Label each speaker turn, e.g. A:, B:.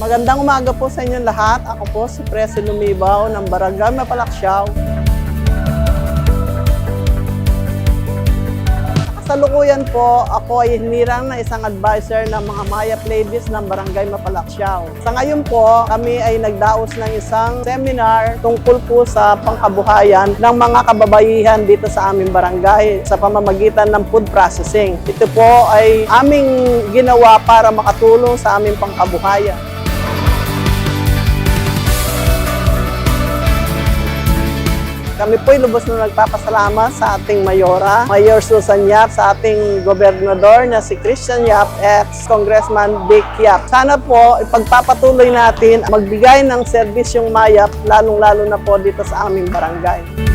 A: Magandang umaga po sa inyong lahat. Ako po si Presi Lumibaw ng Barangay Mapalaksyaw. Kasalukuyan po, ako ay hinirang na isang advisor ng mga Mayap ladies ng Barangay Mapalaksyaw. Sa ngayon po, kami ay nagdaos ng isang seminar tungkol po sa pangkabuhayan ng mga kababaihan dito sa aming barangay sa pamamagitan ng food processing. Ito po ay aming ginawa para makatulong sa aming pangkabuhayan. Kami po'y lubos na nagpapasalamat sa ating Mayora, Mayor Susan Yap, sa ating Gobernador na si Christian Yap at Congressman Dick Yap. Sana po ipagpapatuloy natin magbigay ng serbisyong Mayap, lalong-lalo na po dito sa aming barangay.